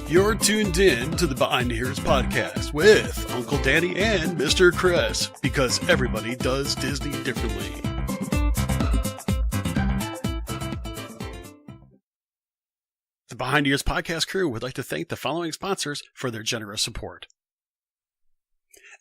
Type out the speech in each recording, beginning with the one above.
You're tuned in to the Behind the Ears podcast with Uncle Danny and Mr. Chris, because everybody does Disney differently. The Behind the Ears podcast crew would like to thank the following sponsors for their generous support.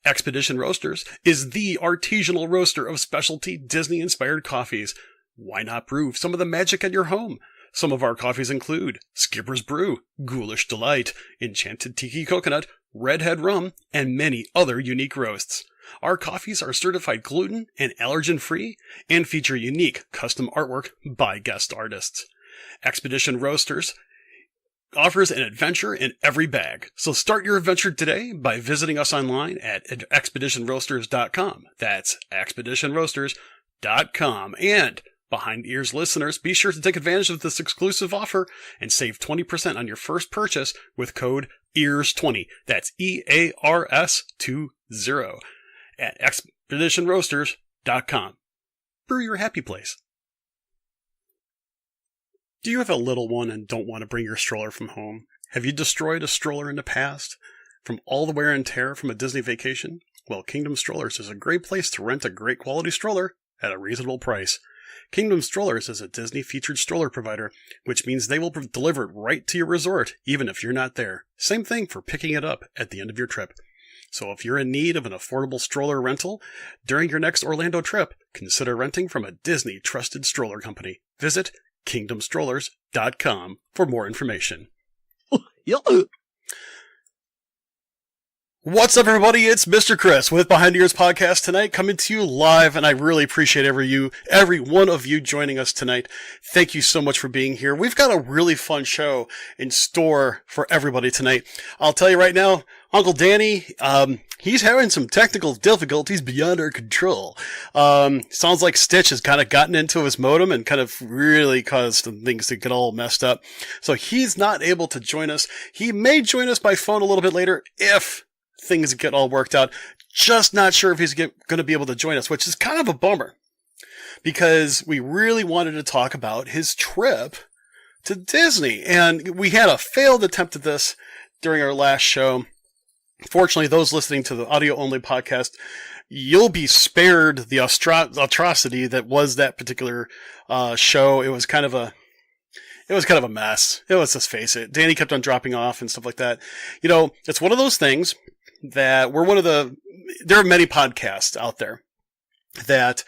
Expedition Roasters is the artisanal roaster of specialty Disney-inspired coffees. Why not brew some of the magic at your home? Some of our coffees include Skipper's Brew, Ghoulish Delight, Enchanted Tiki Coconut, Redhead Rum, and many other unique roasts. Our coffees are certified gluten and allergen-free and feature unique custom artwork by guest artists. Expedition Roasters offers an adventure in every bag. So start your adventure today by visiting us online at expeditionroasters.com. That's expeditionroasters.com. And Behind Ears listeners, be sure to take advantage of this exclusive offer and save 20% on your first purchase with code EARS20. That's EARS20 at expeditionroasters.com. Brew your happy place. Do you have a little one and don't want to bring your stroller from home? Have you destroyed a stroller in the past from all the wear and tear from a Disney vacation? Well, Kingdom Strollers is a great place to rent a great quality stroller at a reasonable price. Kingdom Strollers is a Disney-featured stroller provider, which means they will deliver it right to your resort, even if you're not there. Same thing for picking it up at the end of your trip. So if you're in need of an affordable stroller rental during your next Orlando trip, consider renting from a Disney-trusted stroller company. Visit kingdomstrollers.com for more information. What's up, everybody? It's Mr. Chris with Behind the Ears podcast tonight, coming to you live, and I really appreciate every one of you joining us tonight. Thank you so much for being here. We've got a really fun show in store for everybody tonight. I'll tell you right now, Uncle Danny, he's having some technical difficulties beyond our control. Sounds like Stitch has kind of gotten into his modem and kind of really caused things to get all messed up. So he's not able to join us. He may join us by phone a little bit later if things get all worked out. Just not sure if he's going to be able to join us, which is kind of a bummer because we really wanted to talk about his trip to Disney. And we had a failed attempt at this during our last show. Fortunately, those listening to the audio-only podcast, you'll be spared the atrocity that was that particular show. It was kind of a mess. Let's just face it. Danny kept on dropping off and stuff like that. You know, it's one of those things that there are many podcasts out there that,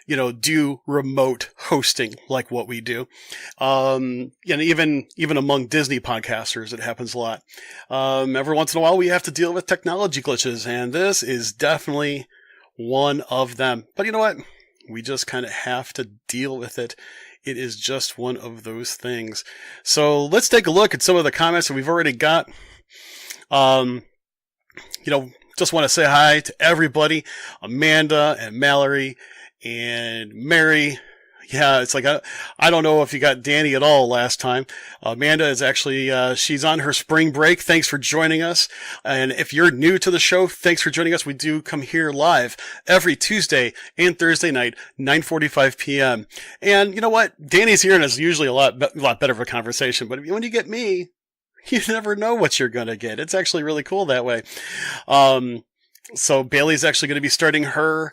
you know, do remote hosting like what we do. And even among Disney podcasters, it happens a lot. Every once in a while, we have to deal with technology glitches, and this is definitely one of them. But you know what? We just kind of have to deal with it. It is just one of those things. So let's take a look at some of the comments that we've already got. Just want to say hi to everybody. Amanda and Mallory and Mary. Yeah, it's like, I don't know if you got Danny at all last time. Amanda is actually, she's on her spring break. Thanks for joining us. And if you're new to the show, thanks for joining us. We do come here live every Tuesday and Thursday night, 9:45 p.m. And you know what? Danny's here and it's usually a lot better of a conversation. But when you get me, you never know what you're going to get. It's actually really cool that way. So Bailey's actually going to be starting her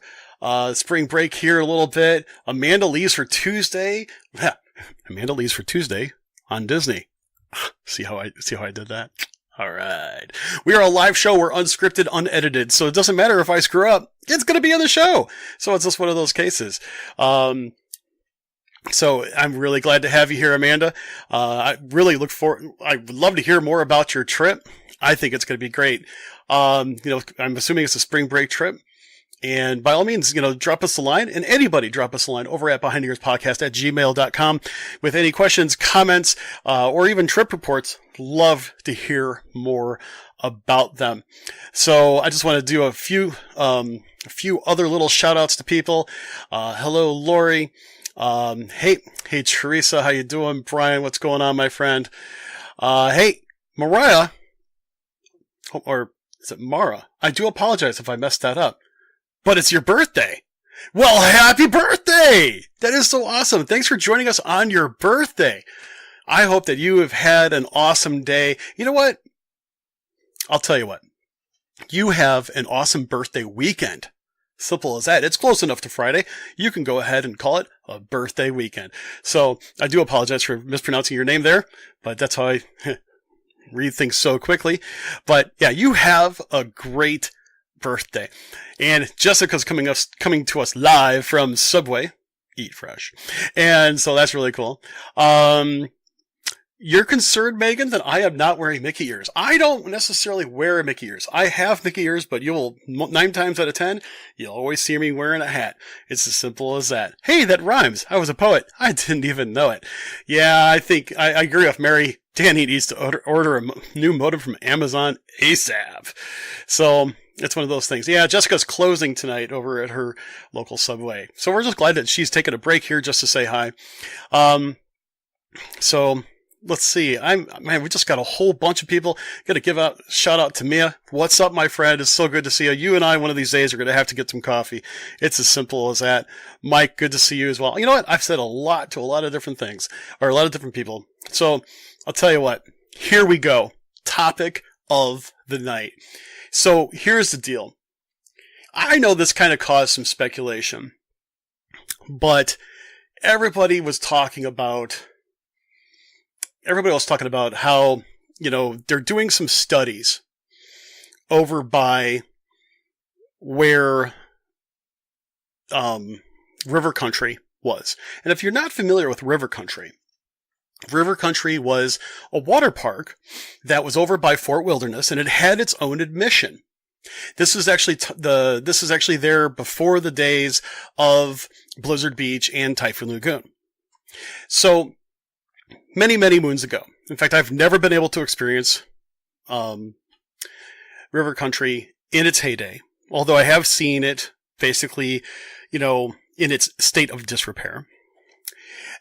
spring break here a little bit. Amanda leaves for Tuesday. Yeah, Amanda leaves for Tuesday on Disney. See how I did that? All right. We are a live show. We're unscripted, unedited. So it doesn't matter if I screw up. It's going to be on the show. So it's just one of those cases. So I'm really glad to have you here, Amanda. I really I would love to hear more about your trip. I think it's going to be great. I'm assuming it's a spring break trip. And by all means, drop us a line, and anybody drop us a line over at behindtheearspodcast@gmail.com with any questions, comments, or even trip reports. Love to hear more about them. So I just want to do a few other little shout outs to people. Hello, Lori. Hey, Teresa, how you doing? Brian, what's going on, my friend? Hey, Mariah, or is it Mara? I do apologize if I messed that up, but it's your birthday. Well, happy birthday! That is so awesome. Thanks for joining us on your birthday. I hope that you have had an awesome day. You know what? I'll tell you what. You have an awesome birthday weekend. Simple as that. It's close enough to Friday. You can go ahead and call it a birthday weekend. So I do apologize for mispronouncing your name there, but that's how I read things so quickly. But yeah, you have a great birthday. And Jessica's coming to us live from Subway. Eat fresh. And so that's really cool. You're concerned, Megan, that I am not wearing Mickey ears. I don't necessarily wear Mickey ears. I have Mickey ears, but 9 times out of 10, you'll always see me wearing a hat. It's as simple as that. Hey, that rhymes. I was a poet. I didn't even know it. Yeah, I think I agree with Mary. Danny needs to order a new modem from Amazon ASAP. So it's one of those things. Yeah, Jessica's closing tonight over at her local Subway. So we're just glad that she's taking a break here just to say hi. So let's see. We just got a whole bunch of people. Got to give a shout out to Mia. What's up, my friend? It's so good to see you. You and I, one of these days, are going to have to get some coffee. It's as simple as that. Mike, good to see you as well. You know what? I've said a lot to a lot of different things, or a lot of different people. So I'll tell you what. Here we go. Topic of the night. So here's the deal. I know this kind of caused some speculation, but everybody was talking about how, they're doing some studies over by where River Country was. And if you're not familiar with River Country was a water park that was over by Fort Wilderness, and it had its own admission. This is actually there before the days of Blizzard Beach and Typhoon Lagoon. So many, many moons ago. In fact, I've never been able to experience River Country in its heyday, although I have seen it basically, in its state of disrepair.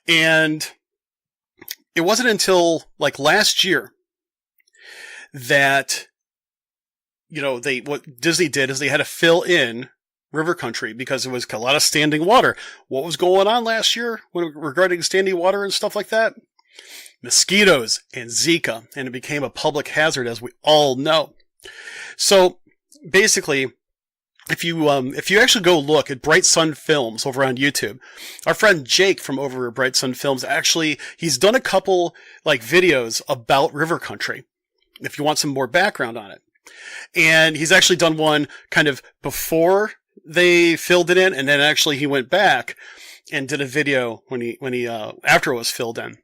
And it wasn't until like last year that, what Disney did is they had to fill in River Country because it was a lot of standing water. What was going on last year regarding standing water and stuff like that? Mosquitoes and Zika, and it became a public hazard, as we all know. So basically, if you actually go look at Bright Sun Films over on YouTube, our friend Jake from over at Bright Sun Films, he's done a couple videos about River Country, if you want some more background on it. And he's actually done one kind of before they filled it in, and then actually he went back and did a video when he after it was filled in.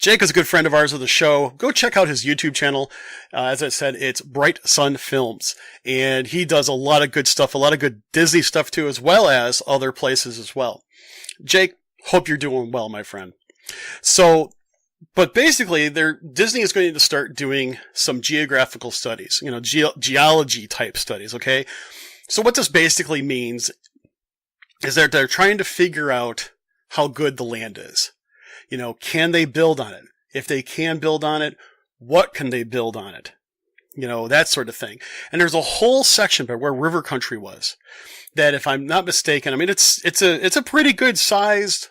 Jake is a good friend of ours of the show. Go check out his YouTube channel. As I said, it's Bright Sun Films. And he does a lot of good stuff, a lot of good Disney stuff too, as well as other places as well. Jake, hope you're doing well, my friend. So, but basically, Disney is going to start doing some geographical studies, geology type studies, okay? So what this basically means is that they're trying to figure out how good the land is. Can they build on it? If they can build on it, what can they build on it? That sort of thing. And there's a whole section where River Country was that, if I'm not mistaken, it's a pretty good sized,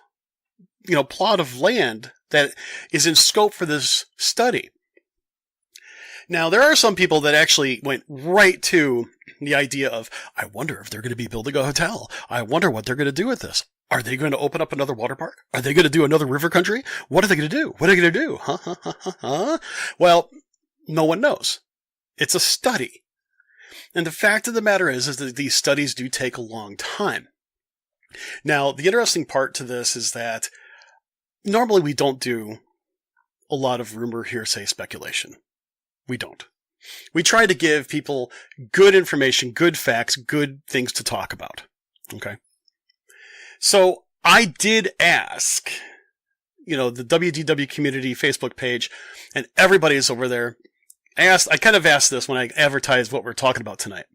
plot of land that is in scope for this study. Now, there are some people that actually went right to the idea of, I wonder if they're going to be building a hotel. I wonder what they're going to do with this. Are they going to open up another water park? Are they going to do another River Country? What are they going to do? What are they going to do? Huh? Well, no one knows. It's a study. And the fact of the matter is that these studies do take a long time. Now, the interesting part to this is that normally we don't do a lot of rumor, hearsay, speculation. We don't. We try to give people good information, good facts, good things to talk about. Okay? So I did ask, the WDW community Facebook page, and everybody is over there. I kind of asked this when I advertised what we're talking about tonight.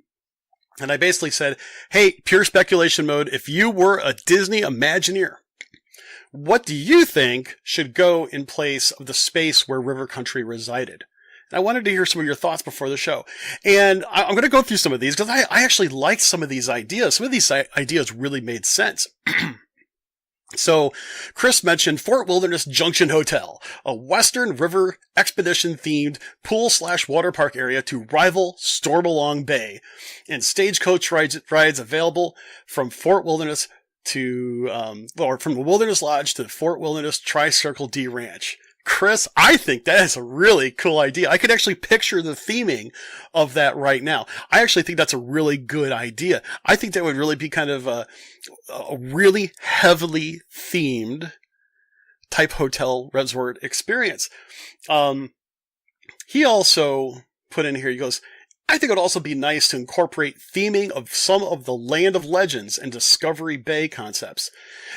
And I basically said, hey, pure speculation mode, if you were a Disney Imagineer, what do you think should go in place of the space where River Country resided? And I wanted to hear some of your thoughts before the show. And I'm going to go through some of these because I actually liked some of these ideas. Some of these ideas really made sense. So Chris mentioned Fort Wilderness Junction Hotel, a Western River expedition themed pool / water park area to rival Stormalong Bay, and stagecoach rides available from Fort Wilderness or from the Wilderness Lodge to Fort Wilderness Tri-Circle D Ranch. Chris, I think that is a really cool idea. I could actually picture the theming of that right now. I actually think that's a really good idea. I think that would really be kind of a really heavily themed type hotel resort experience. He also put in here, he goes, I think it would also be nice to incorporate theming of some of the Land of Legends and Discovery Bay concepts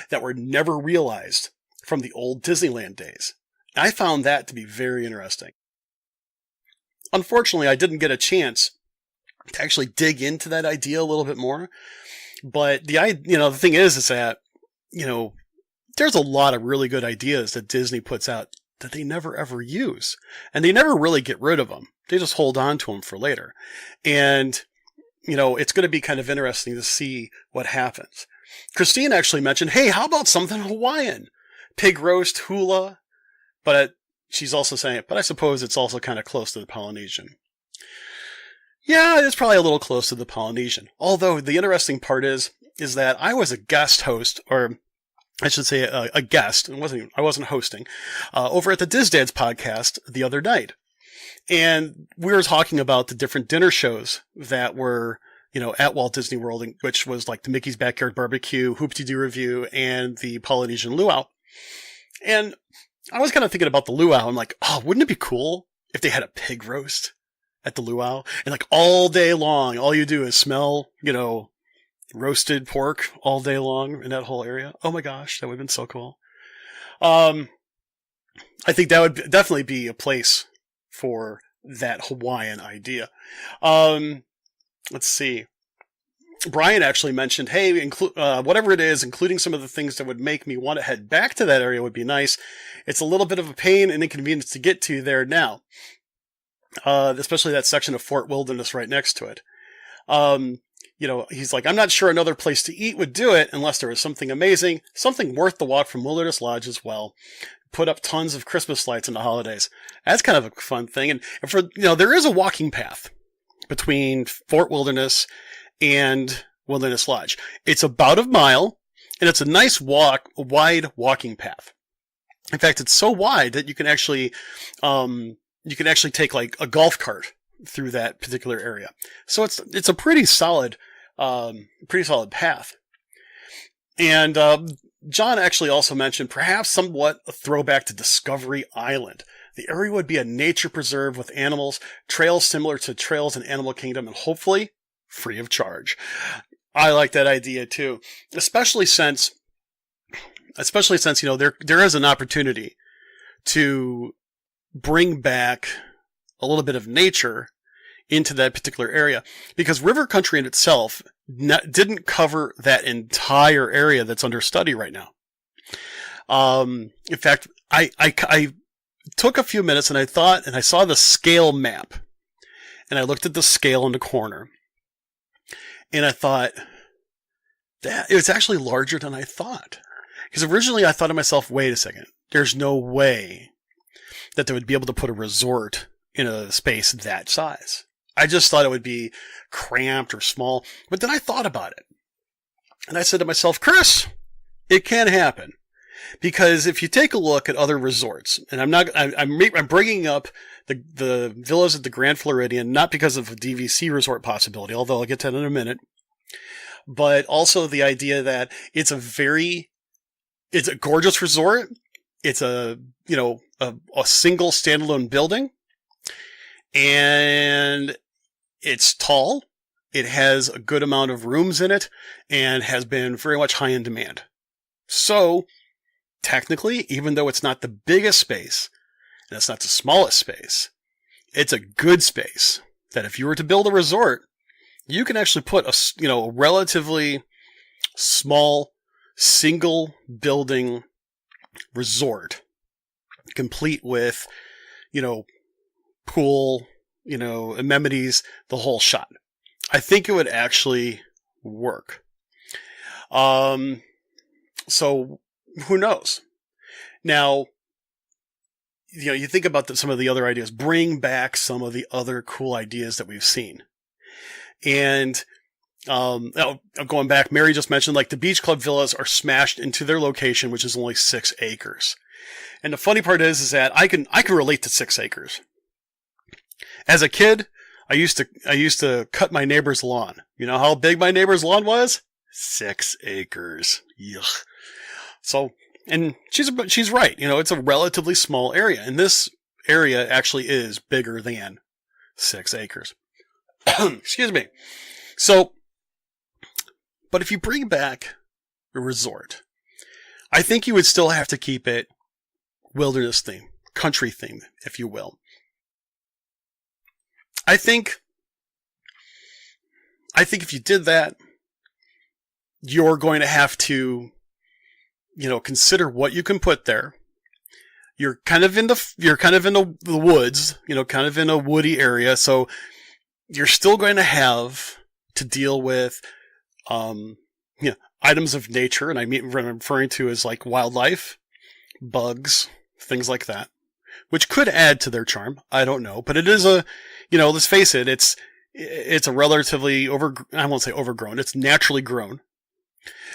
that were never realized from the old Disneyland days. I found that to be very interesting. Unfortunately, I didn't get a chance to actually dig into that idea a little bit more. But the thing is that, there's a lot of really good ideas that Disney puts out that they never ever use. And they never really get rid of them. They just hold on to them for later. And, it's going to be kind of interesting to see what happens. Christine actually mentioned, hey, how about something Hawaiian? Pig roast, hula. But she's also saying, but I suppose it's also kind of close to the Polynesian. Yeah, it's probably a little close to the Polynesian. Although the interesting part is that I was a guest host, or I should say a guest. I wasn't hosting, over at the Diz Dads podcast the other night. And we were talking about the different dinner shows that were, at Walt Disney World, which was like the Mickey's Backyard Barbecue, Hoop-Dee-Doo Review, and the Polynesian Luau. And I was kind of thinking about the luau. I'm like, oh, wouldn't it be cool if they had a pig roast at the luau? And like all day long, all you do is smell, roasted pork all day long in that whole area. Oh my gosh, that would have been so cool. I think that would definitely be a place for that Hawaiian idea. Let's see. Brian actually mentioned, hey, whatever it is, including some of the things that would make me want to head back to that area would be nice. It's a little bit of a pain and inconvenience to get to there now. Especially that section of Fort Wilderness right next to it. He's like, I'm not sure another place to eat would do it unless there was something amazing, something worth the walk from Wilderness Lodge as well. Put up tons of Christmas lights in the holidays. That's kind of a fun thing. And for, there is a walking path between Fort Wilderness and Wilderness Lodge. It's about a mile, and it's a nice wide walking path. In fact, it's so wide that you can actually take like a golf cart through that particular area. So it's a pretty solid path. And John actually also mentioned perhaps somewhat a throwback to Discovery Island. The area would be a nature preserve with animals, trails similar to trails in Animal Kingdom, and hopefully free of charge. I like that idea too, especially since there is an opportunity to bring back a little bit of nature into that particular area, because River Country in itself didn't cover that entire area that's under study right now. In fact, I took a few minutes and I saw the scale map, and I looked at the scale in the corner. And I thought that it was actually larger than I thought. Because originally I thought to myself, wait a second, there's no way that they would be able to put a resort in a space that size. I just thought it would be cramped or small. But then I thought about it. And I said to myself, Chris, it can happen. Because if you take a look at other resorts, and I'm bringing up the villas at the Grand Floridian, not because of a DVC resort possibility, although I'll get to that in a minute, but also the idea that it's a gorgeous resort. It's a single standalone building, and it's tall. It has a good amount of rooms in it and has been very much high in demand. So, technically, even though it's not the biggest space, and it's not the smallest space, it's a good space that if you were to build a resort, you can actually put a relatively small single building resort complete with, pool, amenities, the whole shot. I think it would actually work. So who knows? Now, you think about some of the other ideas. Bring back some of the other cool ideas that we've seen. And going back, Mary just mentioned, like, the beach club villas are smashed into their location, which is only 6 acres. And the funny part is that I can relate to 6 acres. As a kid, I used to cut my neighbor's lawn. You know how big my neighbor's lawn was? 6 acres. Yuck. So, and she's right. It's a relatively small area, and this area actually is bigger than 6 acres. Excuse me. So, but if you bring back a resort, I think you would still have to keep it wilderness theme, country theme, if you will. I think if you did that, you're going to have to, consider what you can put there. You're kind of in the woods, kind of in a woody area, so you're still going to have to deal with, items of nature, and what I'm referring to as like wildlife, bugs, things like that, which could add to their charm. I don't know, but it is let's face it, it's a relatively I won't say overgrown, it's naturally grown.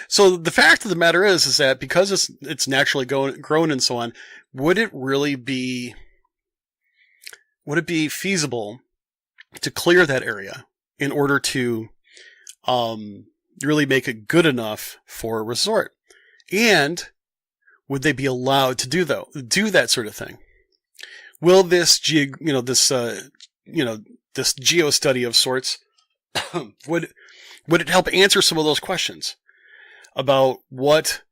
So the fact of the matter is that because it's naturally grown and so on, would it be feasible to clear that area in order to really make it good enough for a resort? And would they be allowed to do that sort of thing? Will this this geo study of sorts would it help answer some of those questions about what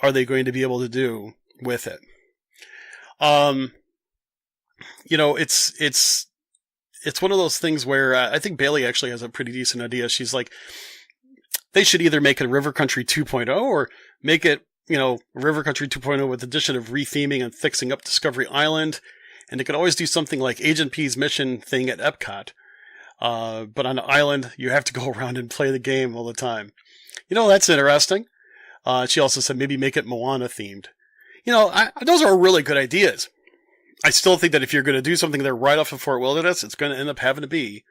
are they going to be able to do with it? It's one of those things where I think Bailey actually has a pretty decent idea. She's like, they should either make it River Country 2.0 or make it, River Country 2.0 with the addition of retheming and fixing up Discovery Island. And they could always do something like Agent P's mission thing at Epcot. But on the island, you have to go around and play the game all the time. That's interesting. She also said maybe make it Moana themed. Those are really good ideas. I still think that if you're going to do something there right off of Fort Wilderness, it's going to end up having to be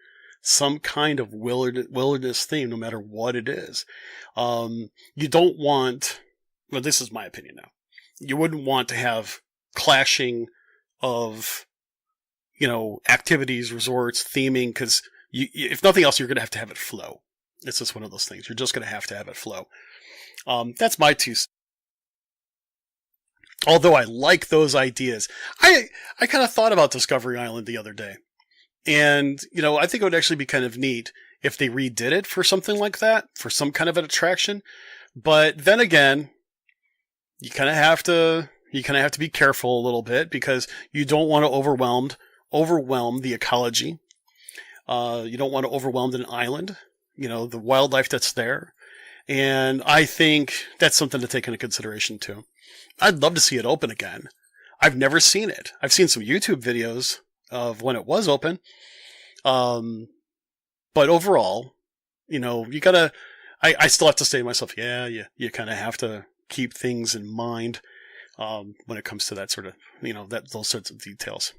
some kind of wilderness theme, no matter what it is. You don't want, well, this is my opinion now, you wouldn't want to have clashing of, activities, resorts, theming, because if nothing else, you're going to have it flow. It's just one of those things. You're just going to have it flow. That's my 2 cents. Although I like those ideas. I kind of thought about Discovery Island the other day. And, I think it would actually be kind of neat if they redid it for something like that, for some kind of an attraction. But then again, you kind of have to be careful a little bit because you don't want to overwhelm the ecology. You don't want to overwhelm an island, the wildlife that's there. And I think that's something to take into consideration too. I'd love to see it open again. I've never seen it. I've seen some YouTube videos of when it was open. But overall, you gotta, I still have to say to myself, you kind of have to keep things in mind, when it comes to that sort of, those sorts of details.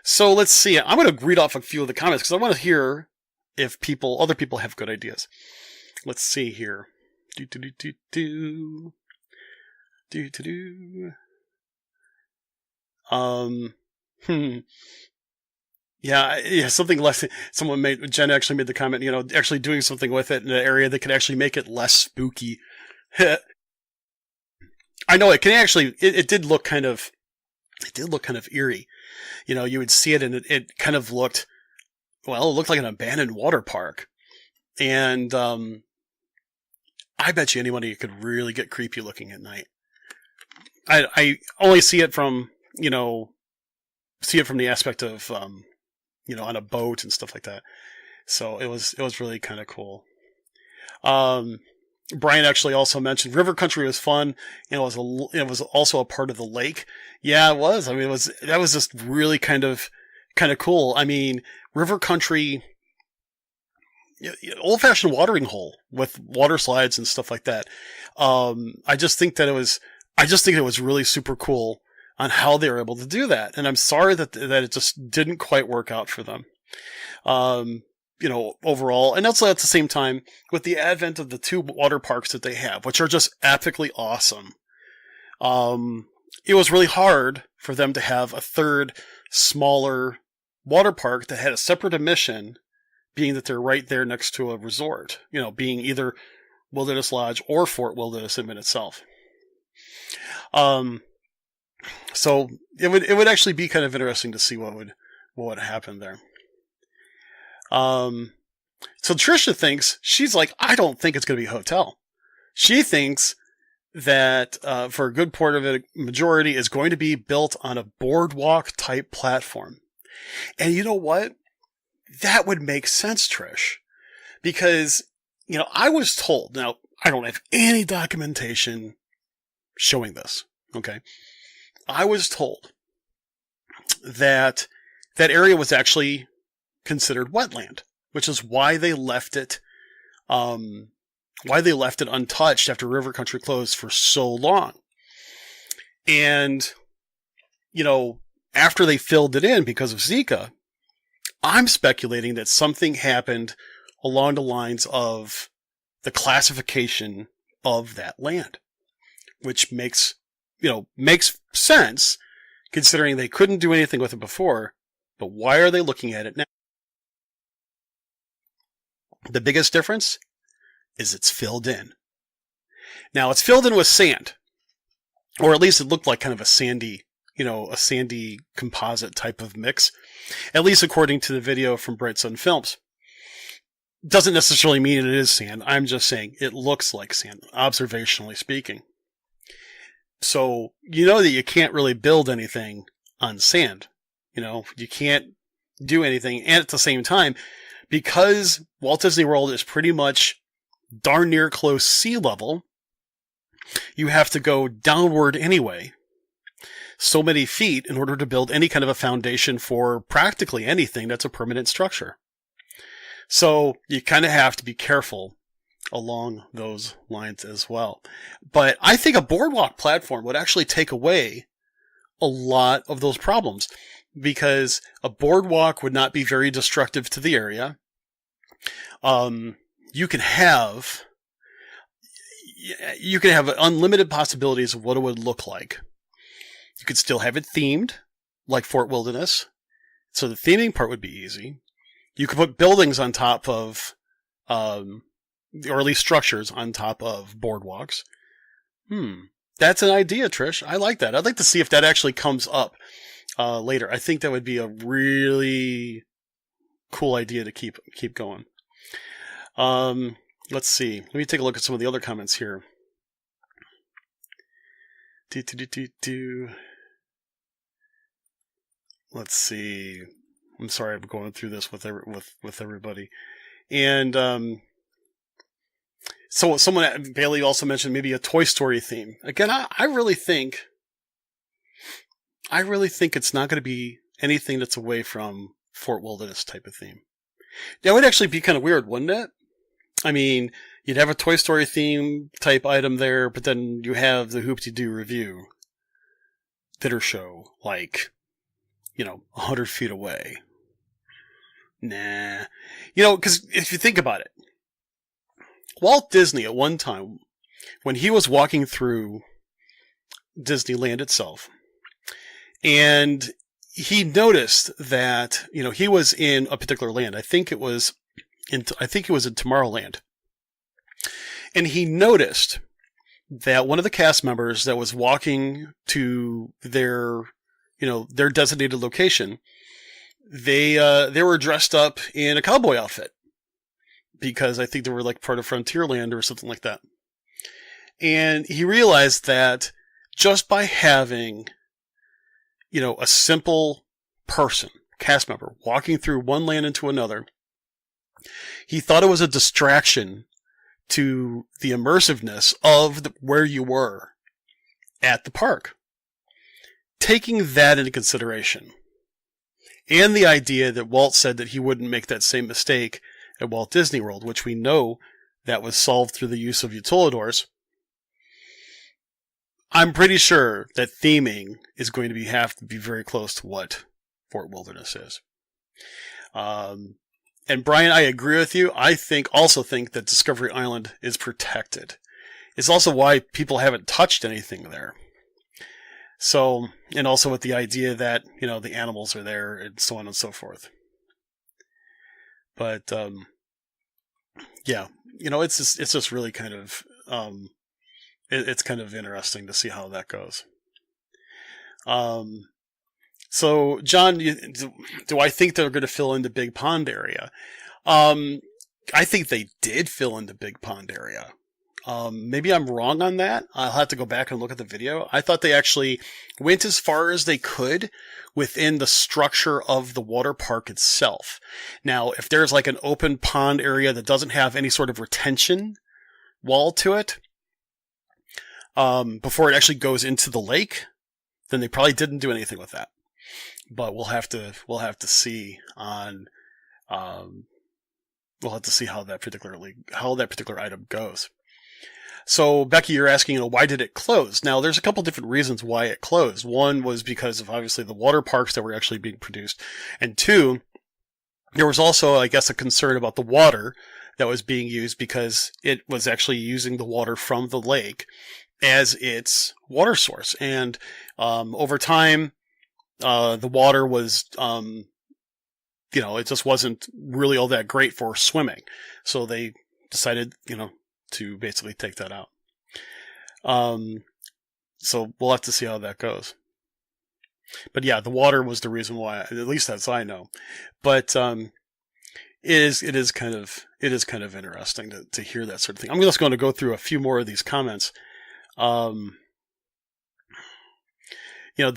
So let's see. I'm going to read off a few of the comments because I want to hear if other people have good ideas. Let's see here. Yeah, something less. Jen actually made the comment, actually doing something with it in an area that could actually make it less spooky. I know it can actually, it did look kind of eerie. You would see it and it kind of looked like an abandoned water park. And, I bet you anybody could really get creepy looking at night. I only see it from the aspect of, on a boat and stuff like that. So it was really kind of cool. Brian actually also mentioned River Country was fun, and it was also a part of the lake. Yeah, it was. I mean, that was just really kind of cool. I mean, River Country, old-fashioned watering hole with water slides and stuff like that. I just think it was really super cool on how they were able to do that. And I'm sorry that it just didn't quite work out for them. Overall. And also at the same time, with the advent of the 2 water parks that they have, which are just epically awesome, it was really hard for them to have a third, smaller water park that had a separate admission, being that they're right there next to a resort, being either Wilderness Lodge or Fort Wilderness in itself. So it would actually be kind of interesting to see what would happen there. So Trisha thinks, she's like, I don't think it's going to be a hotel. She thinks that, for a good part of it, majority is going to be built on a boardwalk type platform. And you know what? That would make sense, Trish, because, I was told, now I don't have any documentation showing this. Okay. I was told that area was actually considered wetland, which is why they left it untouched after River Country closed for so long. And, after they filled it in because of Zika, I'm speculating that something happened along the lines of the classification of that land, which makes sense considering they couldn't do anything with it before. But why are they looking at it now? The biggest difference is it's filled in. Now, it's filled in with sand, or at least it looked like kind of a sandy composite type of mix, at least according to the video from Bright Sun Films. Doesn't necessarily mean it is sand. I'm just saying it looks like sand, observationally speaking. So, that you can't really build anything on sand. You can't do anything. And at the same time, because Walt Disney World is pretty much darn near close sea level, you have to go downward anyway, so many feet, in order to build any kind of a foundation for practically anything that's a permanent structure. So you kind of have to be careful along those lines as well. But I think a boardwalk platform would actually take away a lot of those problems, because a boardwalk would not be very destructive to the area. You can have unlimited possibilities of what it would look like. You could still have it themed, like Fort Wilderness, so the theming part would be easy. You could put buildings on top of, or at least structures on top of boardwalks. That's an idea, Trish. I like that. I'd like to see if that actually comes up later. I think that would be a really cool idea to keep going. Let's see. Let me take a look at some of the other comments here. Let's see. I'm sorry, I'm going through this with everybody. And so Bailey also mentioned maybe a Toy Story theme. Again, I really think it's not going to be anything that's away from Fort Wilderness type of theme. That would actually be kind of weird, wouldn't it? I mean, you'd have a Toy Story theme type item there, but then you have the Hoop-Dee-Doo Review theater show, 100 feet away. Nah. Because if you think about it, Walt Disney at one time, when he was walking through Disneyland itself, and he noticed that, he was in a particular land. I think it was in Tomorrowland. And he noticed that one of the cast members that was walking to their designated location, they were dressed up in a cowboy outfit, because I think they were like part of Frontierland or something like that. And he realized that just by having, a simple person, cast member, walking through one land into another, he thought it was a distraction to the immersiveness of where you were at the park. Taking that into consideration, and the idea that Walt said that he wouldn't make that same mistake at Walt Disney World, which we know that was solved through the use of utilidors. I'm pretty sure that theming is going to have to be very close to what Fort Wilderness is. And Brian, I agree with you. I also think that Discovery Island is protected. It's also why people haven't touched anything there. So, and also with the idea that, the animals are there and so on and so forth. But, yeah, it's just really kind of, it's kind of interesting to see how that goes. So, John, do I think they're going to fill in the Big Pond area? I think they did fill in the Big Pond area. Maybe I'm wrong on that. I'll have to go back and look at the video. I thought they actually went as far as they could within the structure of the water park itself. Now, if there's like an open pond area that doesn't have any sort of retention wall to it, before it actually goes into the lake, then they probably didn't do anything with that. But we'll have to see on, we'll have to see how that particular item goes. So, Becky, you're asking, why did it close? Now, there's a couple different reasons why it closed. One was because of, obviously, the water parks that were actually being produced. And two, there was also, I guess, a concern about the water that was being used because it was actually using the water from the lake as its water source. And over time, the water was, it just wasn't really all that great for swimming. So they decided, to basically take that out. So we'll have to see how that goes. But yeah, the water was the reason why, at least as I know. But it is kind of interesting to hear that sort of thing. I'm just going to go through a few more of these comments. The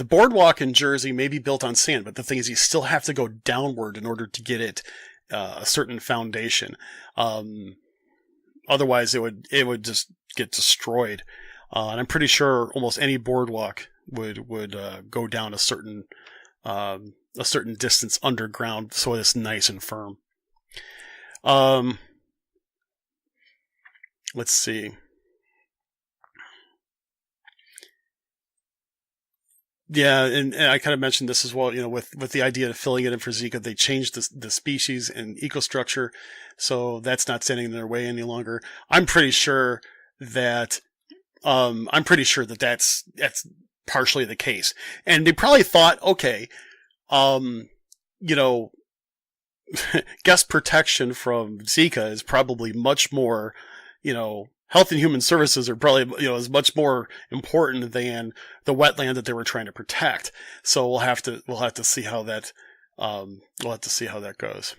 boardwalk in Jersey may be built on sand, but the thing is you still have to go downward in order to get it a certain foundation. Otherwise, it would just get destroyed. And I'm pretty sure almost any boardwalk would go down a certain distance underground, so it's nice and firm. Let's see. Yeah, and I kind of mentioned this as well, with the idea of filling it in for Zika, they changed the species and ecostructure, so that's not standing in their way any longer. I'm pretty sure that that's partially the case. And they probably thought, okay, guest protection from Zika is probably much more, Health and Human Services are probably, is much more important than the wetland that they were trying to protect. So we'll have to see how that, goes.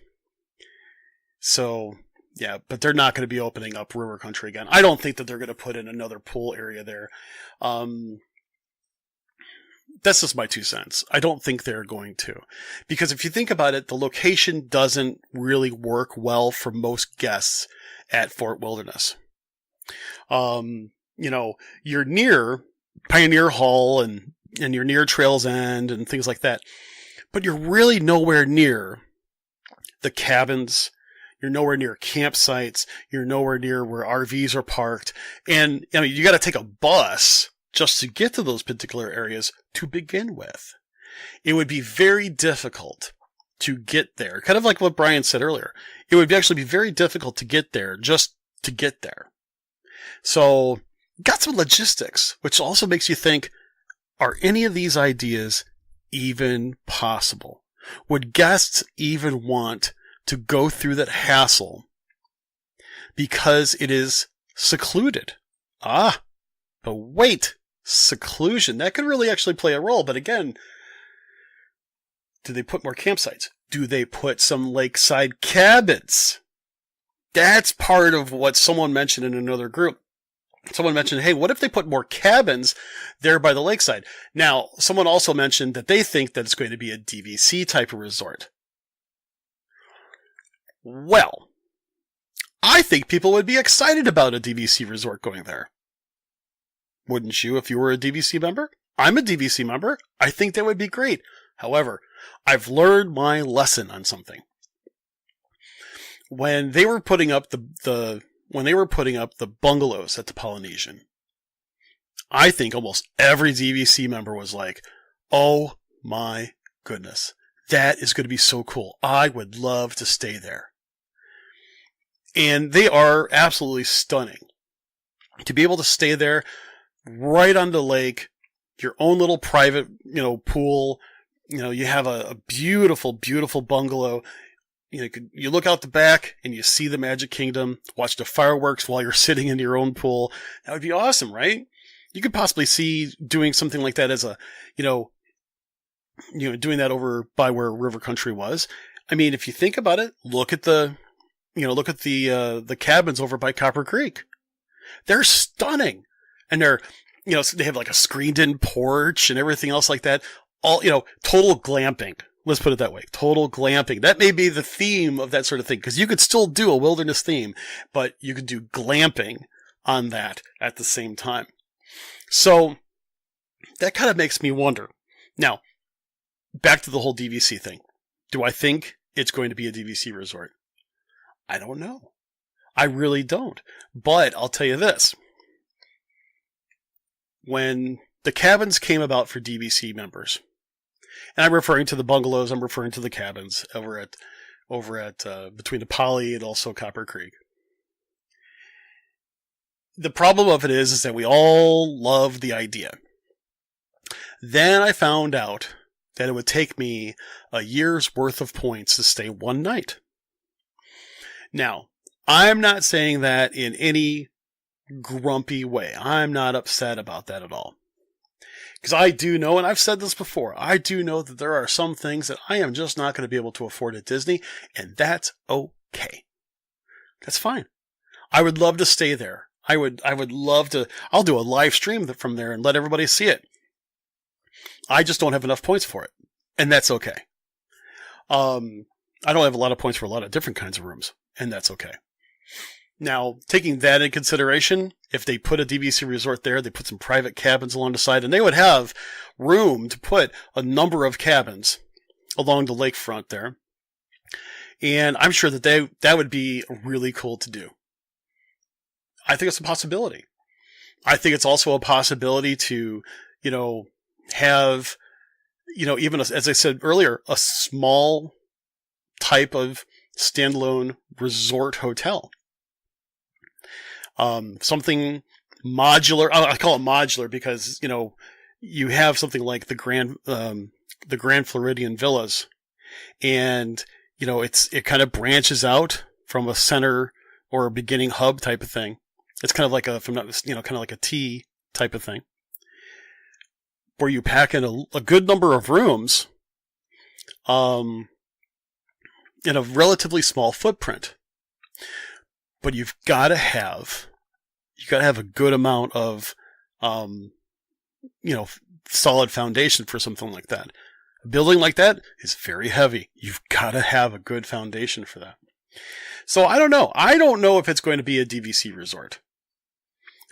So, yeah, but they're not going to be opening up river country again. I don't think that they're going to put in another pool area there. That's just my 2 cents. I don't think they're going to. Because if you think about it, the location doesn't really work well for most guests at Fort Wilderness. You're near Pioneer Hall and you're near Trails End and things like that, but you're really nowhere near the cabins. You're nowhere near campsites. You're nowhere near where RVs are parked. And you got to take a bus just to get to those particular areas to begin with. It would be very difficult to get there. Kind of like what Brian said earlier. It would actually be very difficult to get there just to get there. So, got some logistics, which also makes you think, are any of these ideas even possible? Would guests even want to go through that hassle because it is secluded? But wait, seclusion, that could really actually play a role. But again, do they put more campsites? Do they put some lakeside cabins? That's part of what someone mentioned in another group. Someone mentioned, hey, what if they put more cabins there by the lakeside? Now, someone also mentioned that they think that it's going to be a DVC type of resort. Well, I think people would be excited about a DVC resort going there. Wouldn't you if you were a DVC member? I'm a DVC member. I think that would be great. However, I've learned my lesson on something. when they were putting up the bungalows at the Polynesian, I think almost every DVC member was like, "Oh my goodness, that is going to be so cool. I would love to stay there." And they are absolutely stunning. To be able to stay there right on the lake, your own little private, pool, you have a beautiful, beautiful bungalow. You look out the back and you see the Magic Kingdom, watch the fireworks while you're sitting in your own pool. That would be awesome, right? You could possibly see doing something like that as a, doing that over by where River Country was. I mean, if you think about it, look at the cabins over by Copper Creek. They're stunning. And they're, they have like a screened in porch and everything else like that. All, total glamping. Let's put it that way. Total glamping. That may be the theme of that sort of thing, because you could still do a wilderness theme, but you could do glamping on that at the same time. So that kind of makes me wonder. Now, back to the whole DVC thing. Do I think it's going to be a DVC resort? I don't know. I really don't. But I'll tell you this. When the cabins came about for DVC members, and I'm referring to the bungalows, I'm referring to the cabins over at between the Poly and also Copper Creek. The problem of it is that we all love the idea. Then I found out that it would take me a year's worth of points to stay one night. Now, I'm not saying that in any grumpy way. I'm not upset about that at all. Because I do know, and I've said this before, I do know that there are some things that I am just not going to be able to afford at Disney, and that's okay. That's fine. I would love to stay there. I would love to. I'll do a live stream from there and let everybody see it. I just don't have enough points for it, and that's okay. I don't have a lot of points for a lot of different kinds of rooms, and that's okay. Now, taking that in consideration, if they put a DVC resort there, they put some private cabins along the side, and they would have room to put a number of cabins along the lakefront there. And I'm sure that that would be really cool to do. I think it's a possibility. I think it's also a possibility to, have, even as I said earlier, a small type of standalone resort hotel. Something modular. I call it modular because, you have something like the Grand Floridian Villas, and, it kind of branches out from a center or a beginning hub type of thing. It's kind of like kind of like a T type of thing, where you pack in a good number of rooms, in a relatively small footprint. But you've got to have a good amount of, solid foundation for something like that. A building like that is very heavy. You've got to have a good foundation for that. So I don't know. I don't know if it's going to be a DVC resort.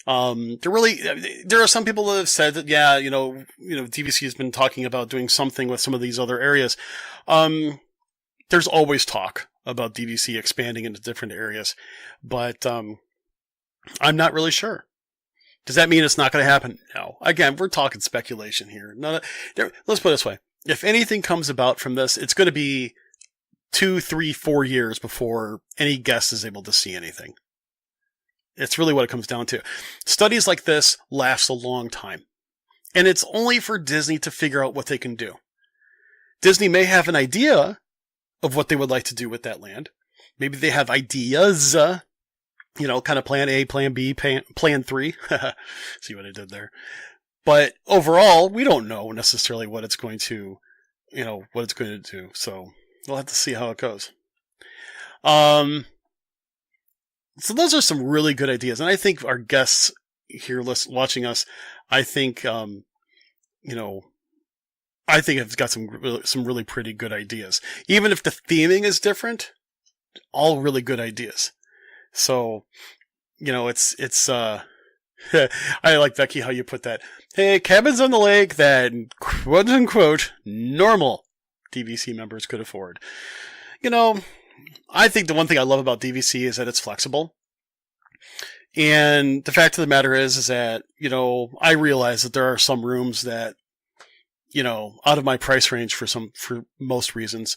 There are some people that have said that, yeah, DVC has been talking about doing something with some of these other areas. There's always talk about DVC expanding into different areas, but I'm not really sure. Does that mean it's not going to happen? No. Again, we're talking speculation here. Let's put it this way. If anything comes about from this, it's going to be 2, 3, 4 years before any guest is able to see anything. It's really what it comes down to. Studies like this last a long time, and it's only for Disney to figure out what they can do. Disney may have an idea of what they would like to do with that land. Maybe they have ideas, kind of plan A, plan B, plan 3. See what I did there. But overall, we don't know necessarily what it's going to, do. So we'll have to see how it goes. So those are some really good ideas. And I think our guests here watching us, I think have got some really pretty good ideas. Even if the theming is different, all really good ideas. So, it's I like, Becky, how you put that. Hey, cabins on the lake that quote unquote normal DVC members could afford. I think the one thing I love about DVC is that it's flexible. And the fact of the matter is that, I realize that there are some rooms that, out of my price range for most reasons.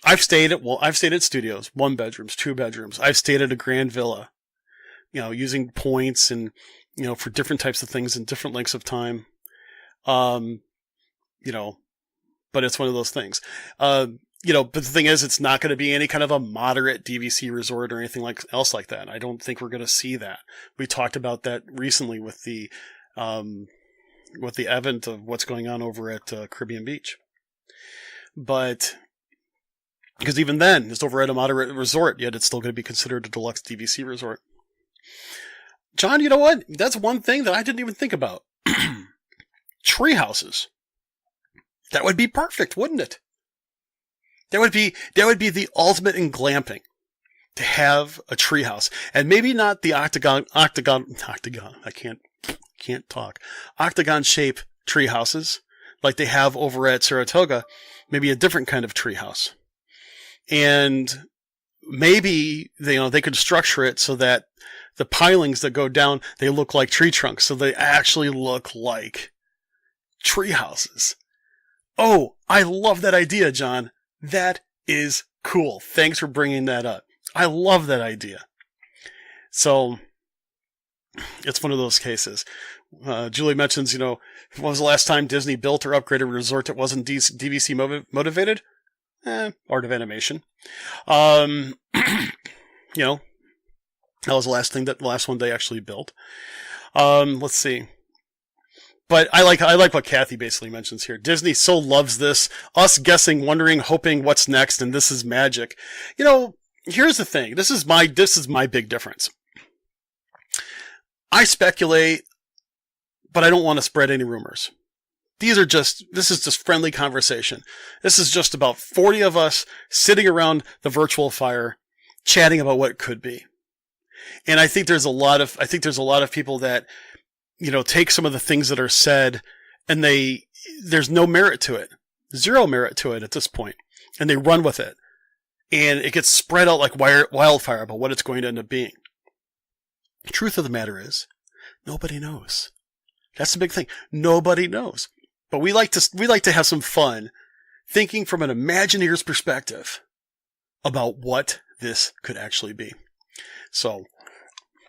I've stayed at studios, 1 bedrooms, 2 bedrooms. I've stayed at a grand villa, using points and, for different types of things in different lengths of time. But it's one of those things. But the thing is, it's not going to be any kind of a moderate DVC resort or anything else like that. I don't think we're going to see that. We talked about that recently with the event of what's going on over at Caribbean Beach. But because even then, it's over at a moderate resort, yet it's still going to be considered a deluxe DVC resort. John, you know what? That's one thing that I didn't even think about. Tree houses. That would be perfect, wouldn't it? That would be the ultimate in glamping, to have a treehouse, and maybe not the octagon. I can't talk. Octagon shaped tree houses like they have over at Saratoga. Maybe a different kind of tree house, and maybe they could structure it so that the pilings that go down, they look like tree trunks, so they actually look like tree houses. Oh, I love that idea, John. That is cool. Thanks for bringing that up. I love that idea. So, it's one of those cases. Julie mentions, when was the last time Disney built or upgraded a resort that wasn't DVC motivated? Art of Animation. That was the last one they actually built. Let's see. But I like what Kathy basically mentions here. Disney so loves this, us guessing, wondering, hoping what's next, and this is magic. Here's the thing. This is my big difference. I speculate, but I don't want to spread any rumors. This is just friendly conversation. This is just about 40 of us sitting around the virtual fire, chatting about what it could be. And I think there's a lot of people that, take some of the things that are said and there's no merit to it. Zero merit to it at this point. And they run with it. And it gets spread out like wildfire about what it's going to end up being. The truth of the matter is, nobody knows. That's the big thing. Nobody knows. But we like to have some fun thinking from an Imagineer's perspective about what this could actually be. So,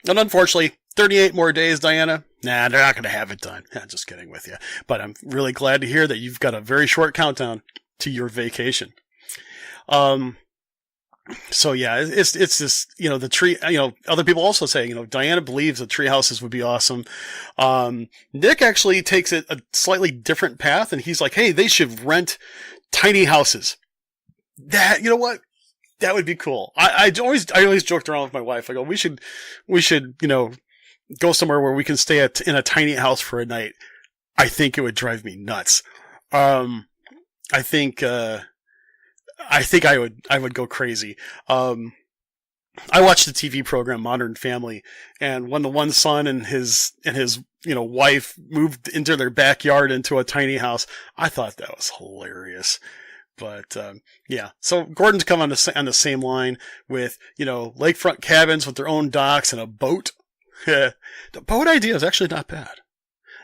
and unfortunately, 38 more days, Diana. Nah, they're not going to have it done. Just kidding with you. But I'm really glad to hear that you've got a very short countdown to your vacation. So yeah, it's just, the tree, other people also say, Diana believes the tree houses would be awesome. Nick actually takes it a slightly different path, and he's like, hey, they should rent tiny houses. That, you know what? That would be cool. I always joked around with my wife. I go, we should, go somewhere where we can stay in a tiny house for a night. I think it would drive me nuts. I think I would go crazy. I watched the TV program Modern Family, and when the one son and his wife moved into their backyard into a tiny house, I thought that was hilarious. But yeah, so Gordon's come on the same line with lakefront cabins with their own docks and a boat. The boat idea is actually not bad.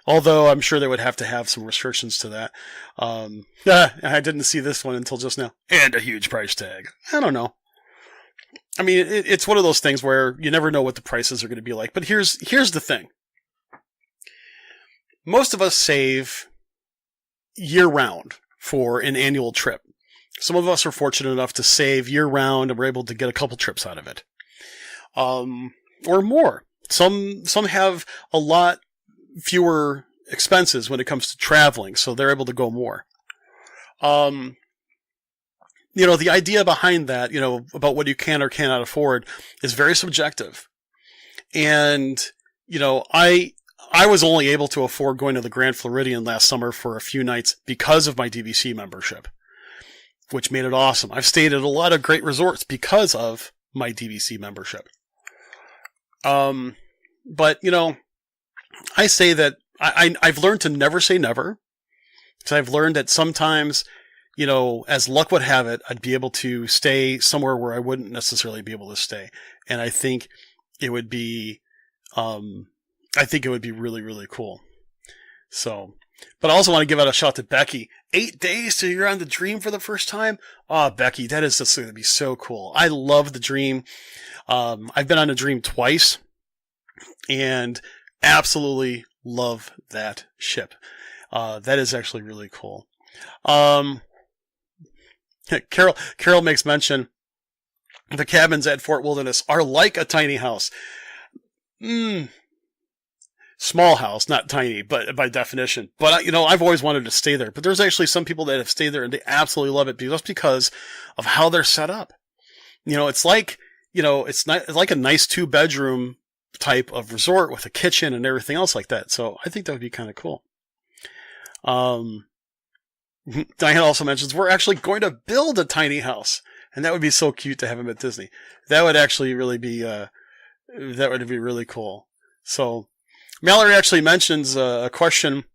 Although I'm sure they would have to have some restrictions to that. I didn't see this one until just now. And a huge price tag. I don't know. I mean, it's one of those things where you never know what the prices are going to be like. But here's the thing. Most of us save year-round for an annual trip. Some of us are fortunate enough to save year-round and we're able to get a couple trips out of it. Or more. Some have a lot fewer expenses when it comes to traveling, so they're able to go more. The idea behind that, about what you can or cannot afford is very subjective. And, I was only able to afford going to the Grand Floridian last summer for a few nights because of my DVC membership, which made it awesome. I've stayed at a lot of great resorts because of my DVC membership. But, I say that I've learned to never say never. So I've learned that sometimes, as luck would have it, I'd be able to stay somewhere where I wouldn't necessarily be able to stay. And I think it would be, really, really cool. So, but I also want to give out a shout to Becky. 8 days till you're on the Dream for the first time. Oh, Becky, that is just going to be so cool. I love the Dream. I've been on the Dream twice and absolutely love that ship. That is actually really cool. Carol makes mention the cabins at Fort Wilderness are like a tiny house. Small house, not tiny, but by definition. But, I've always wanted to stay there. But there's actually some people that have stayed there and they absolutely love it just because of how they're set up. It's like, it's like a nice 2-bedroom type of resort with a kitchen and everything else like that. So I think that would be kind of cool. Diane also mentions we're actually going to build a tiny house, and that would be so cute to have him at Disney. That would actually really be, really cool. So Mallory actually mentions a question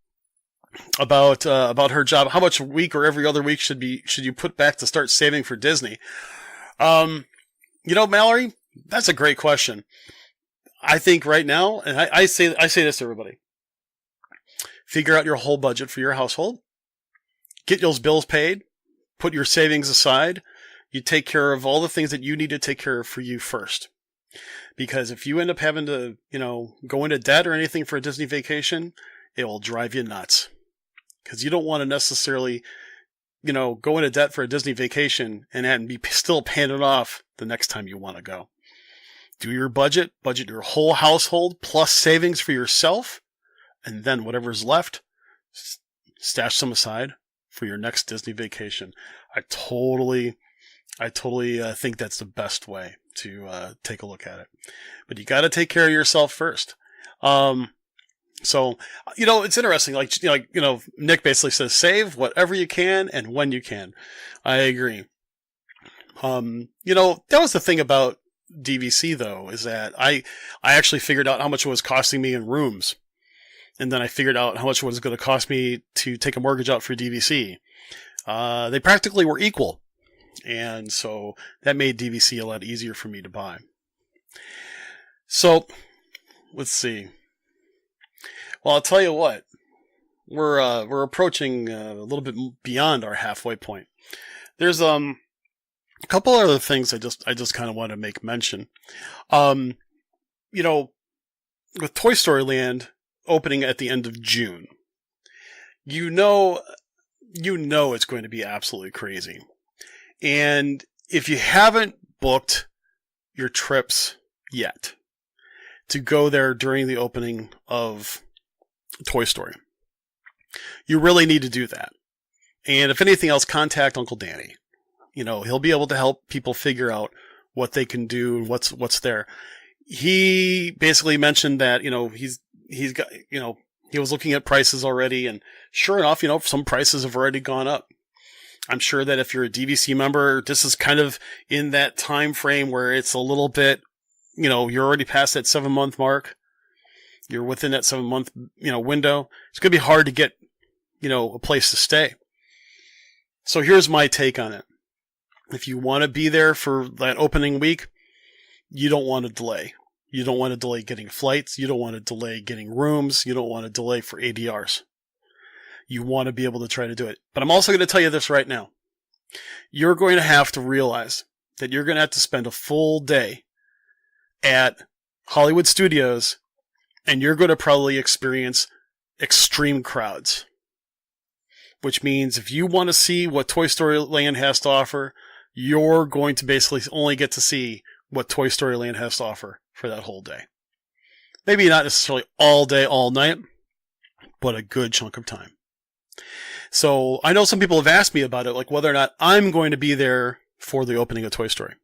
about her job. How much a week or every other week should you put back to start saving for Disney? Mallory, that's a great question. I think right now, and I say this to everybody, figure out your whole budget for your household, get those bills paid, put your savings aside. You take care of all the things that you need to take care of for you first. Because if you end up having to, go into debt or anything for a Disney vacation, it will drive you nuts. Because you don't want to necessarily, go into debt for a Disney vacation and be still paying it off the next time you want to go. Do your budget your whole household plus savings for yourself, and then whatever's left, stash some aside for your next Disney vacation. I totally think that's the best way to take a look at it. But you got to take care of yourself first. So, it's interesting. Nick basically says, save whatever you can and when you can. I agree. That was the thing about DVC though, is that I actually figured out how much it was costing me in rooms. And then I figured out how much it was going to cost me to take a mortgage out for DVC. They practically were equal. And so that made DVC a lot easier for me to buy. So, let's see. Well, I'll tell you what. We're approaching a little bit beyond our halfway point. There's a couple other things I just kind of want to make mention. With Toy Story Land opening at the end of June, you know it's going to be absolutely crazy. And if you haven't booked your trips yet to go there during the opening of Toy Story, you really need to do that. And if anything else, contact Uncle Danny. He'll be able to help people figure out what they can do and what's there. He basically mentioned that, he's got, he was looking at prices already, and sure enough, some prices have already gone up. I'm sure that if you're a DVC member, this is kind of in that time frame where it's a little bit, you're already past that 7-month mark. You're within that 7-month, window. It's going to be hard to get, a place to stay. So here's my take on it. If you want to be there for that opening week, you don't want to delay. You don't want to delay getting flights. You don't want to delay getting rooms. You don't want to delay for ADRs. You want to be able to try to do it. But I'm also going to tell you this right now. You're going to have to realize that you're going to have to spend a full day at Hollywood Studios, and you're going to probably experience extreme crowds. Which means if you want to see what Toy Story Land has to offer, you're going to basically only get to see what Toy Story Land has to offer for that whole day. Maybe not necessarily all day, all night, but a good chunk of time. So I know some people have asked me about it, like whether or not I'm going to be there for the opening of Toy Story.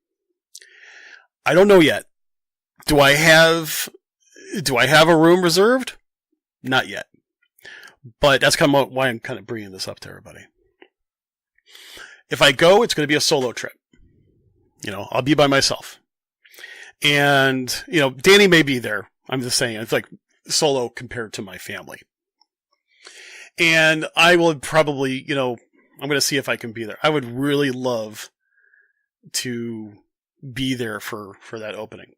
I don't know yet. Do I have a room reserved? Not yet. But that's kind of why I'm kind of bringing this up to everybody. If I go, it's going to be a solo trip. I'll be by myself. And, Danny may be there. I'm just saying, it's like solo compared to my family. And I will probably, I'm going to see if I can be there. I would really love to be there for that opening.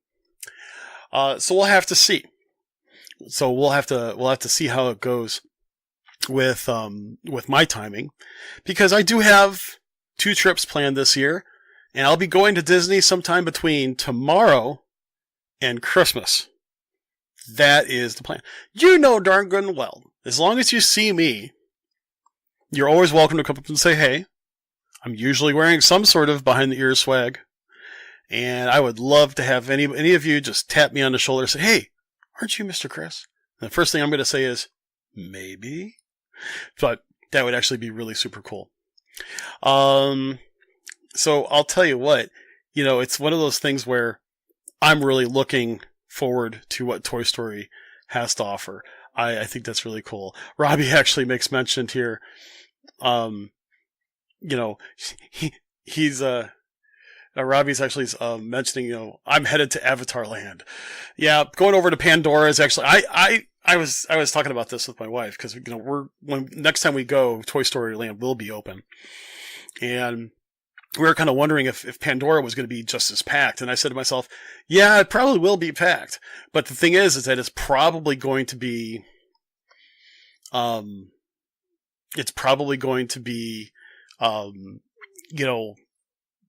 So we'll have to see. So we'll have to see how it goes with my timing, because I do have 2 trips planned this year, and I'll be going to Disney sometime between tomorrow and Christmas. That is the plan. You know darn good and well, as long as you see me, you're always welcome to come up and say hey. I'm usually wearing some sort of behind the ears swag, and I would love to have any of you just tap me on the shoulder and say, hey, aren't you Mr. Chris? And the first thing I'm going to say is, maybe. But that would actually be really super cool. So I'll tell you what, it's one of those things where I'm really looking forward to what Toy Story has to offer. I think that's really cool. Robbie actually makes mention here. He's Robbie's actually mentioning, I'm headed to Avatar Land. Yeah, going over to Pandora is actually I was talking about this with my wife, because when next time we go, Toy Story Land will be open, and we were kind of wondering if Pandora was going to be just as packed. And I said to myself, yeah, it probably will be packed, but the thing is that it's probably going to be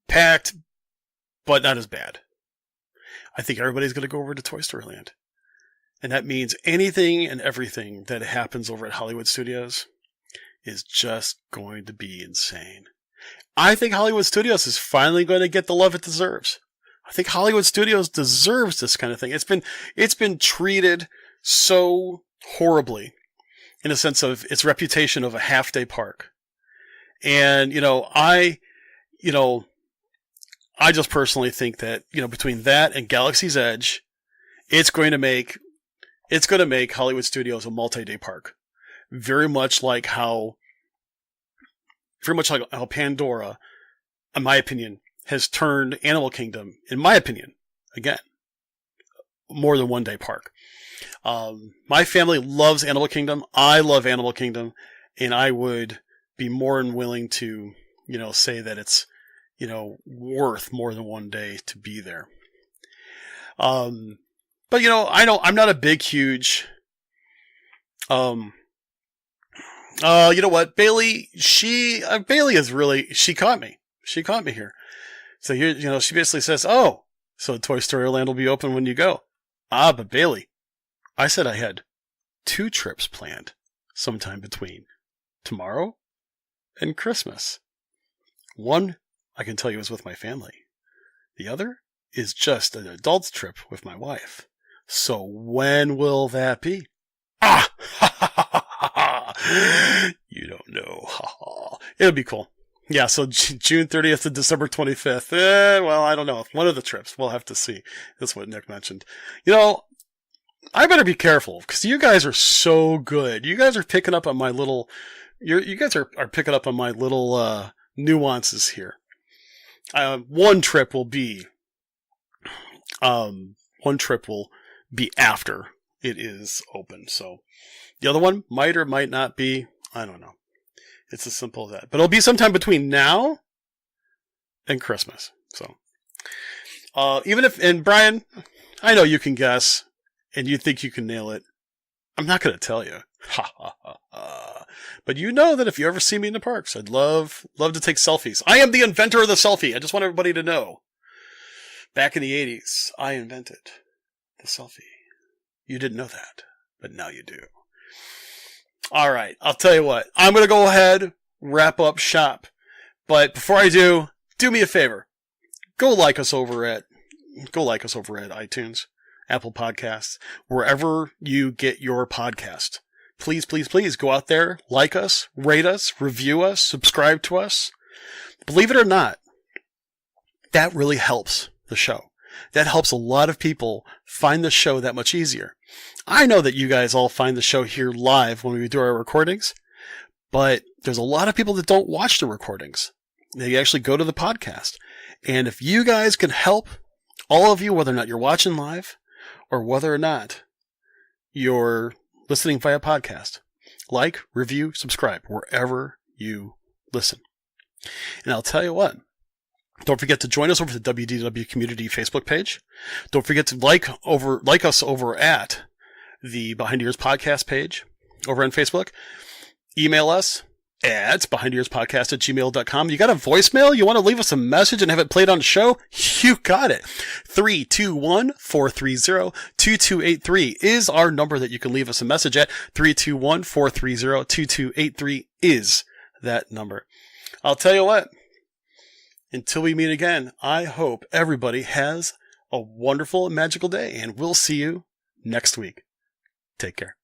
packed, but not as bad. I think everybody's going to go over to Toy Story Land. And that means anything and everything that happens over at Hollywood Studios is just going to be insane. I think Hollywood Studios is finally going to get the love it deserves. I think Hollywood Studios deserves this kind of thing. It's been treated so horribly in a sense of its reputation of a half-day park. And, I just personally think that, between that and Galaxy's Edge, it's going to make Hollywood Studios a multi-day park. Very much like how Pandora, in my opinion, has turned Animal Kingdom, in my opinion, again, more than one-day park. My family loves Animal Kingdom. I love Animal Kingdom, and I would be more than willing to, say that it's, worth more than one day to be there. But I'm not a big, huge, you know what? Bailey is really, she caught me here. So here, she basically says, oh, so Toy Story Land will be open when you go. But Bailey, I said I had 2 trips planned sometime between tomorrow and Christmas. One, I can tell you, is with my family. The other is just an adult trip with my wife. So when will that be? You don't know. It'll be cool. Yeah, so June 30th to December 25th. Well, I don't know. One of the trips. We'll have to see. That's what Nick mentioned. I better be careful, because you guys are so good. You guys are picking up on my little... You guys are picking up on my little nuances here. One trip will be after it is open. So the other one might or might not be. I don't know. It's as simple as that. But it'll be sometime between now and Christmas. So and Brian, I know you can guess and you think you can nail it. I'm not going to tell you. But you know that if you ever see me in the parks, I'd love to take selfies. I am the inventor of the selfie. I just want everybody to know. Back in the 80s, I invented the selfie. You didn't know that, but now you do. All right, I'll tell you what. I'm going to go ahead, wrap up shop. But before I do me a favor. Go like us over at iTunes, Apple Podcasts, wherever you get your podcast. Please, please, please go out there, like us, rate us, review us, subscribe to us. Believe it or not, that really helps the show. That helps a lot of people find the show that much easier. I know that you guys all find the show here live when we do our recordings, but there's a lot of people that don't watch the recordings. They actually go to the podcast. And if you guys can help, all of you, whether or not you're watching live or whether or not you're listening via podcast, like, review, subscribe, wherever you listen. And I'll tell you what. Don't forget to join us over the WDW Community Facebook page. Don't forget to like us over at the Behind Ears Podcast page over on Facebook. Email us at behindearspodcast@gmail.com. You got a voicemail? You want to leave us a message and have it played on the show? You got it. 321-430-2283 is our number that you can leave us a message at. 321-430-2283 is that number. I'll tell you what. Until we meet again, I hope everybody has a wonderful and magical day, and we'll see you next week. Take care.